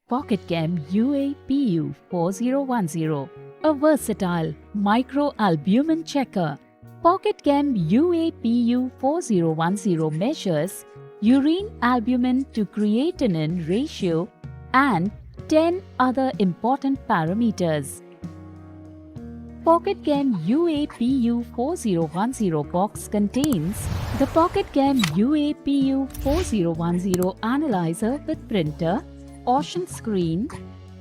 PocketChem UA PU-4010, a versatile microalbumin checker. PocketChem UA PU-4010 measures urine albumin to creatinine ratio and 10 other important parameters. PocketChem UA PU-4010 box contains the PocketChem UA PU-4010 analyzer with printer, ocean screen,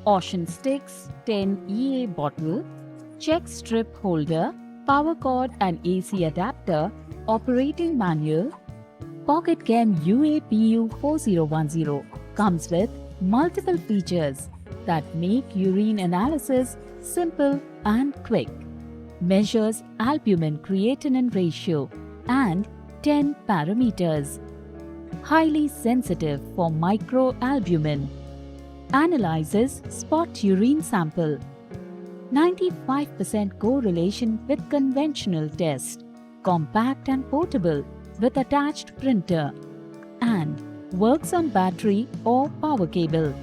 ocean sticks, 10 EA bottle, check strip holder, power cord and AC adapter, operating manual. PocketChem UA PU-4010 comes with multiple features that make urine analysis simple and quick. Measures albumin creatinine ratio and 10 parameters. Highly sensitive for microalbumin. Analyzes spot urine sample. 95% correlation with conventional test. Compact and portable with attached printer. And works on battery or power cable.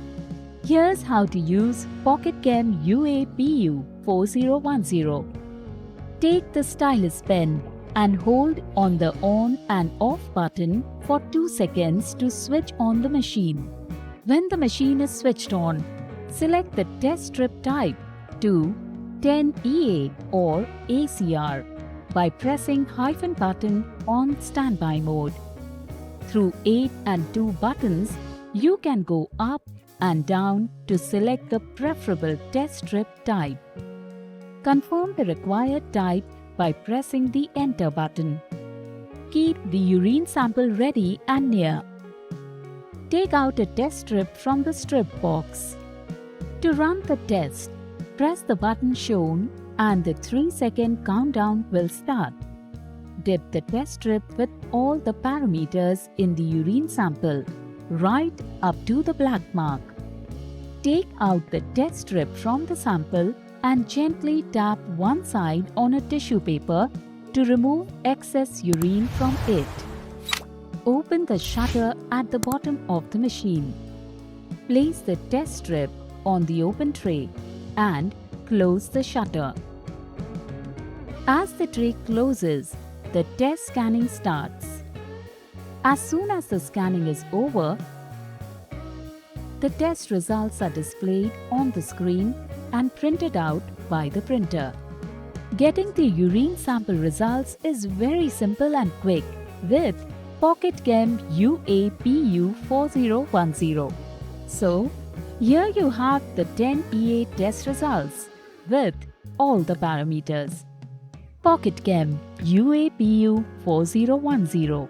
Here's how to use PocketChem UA PU-4010. Take the stylus pen and hold on the on and off button for 2 seconds to switch on the machine. When the machine is switched on, select the test strip type to 10 EA or ACR by pressing hyphen button on standby mode. Through 8 and 2 buttons, you can go up and down to select the preferable test strip type. Confirm the required type by pressing the enter button. Keep the urine sample ready and near. Take out a test strip from the strip box. To run the test, press the button shown and the 3-second countdown will start. Dip the test strip with all the parameters in the urine sample, right up to the black mark. Take out the test strip from the sample and gently tap one side on a tissue paper to remove excess urine from it. Open the shutter at the bottom of the machine. Place the test strip on the open tray and close the shutter. As the tray closes, the test scanning starts. As soon as the scanning is over, the test results are displayed on the screen and printed out by the printer. Getting the urine sample results is very simple and quick with PocketChem UA PU-4010. So, here you have the 10 EA test results with all the parameters. PocketChem UA PU-4010.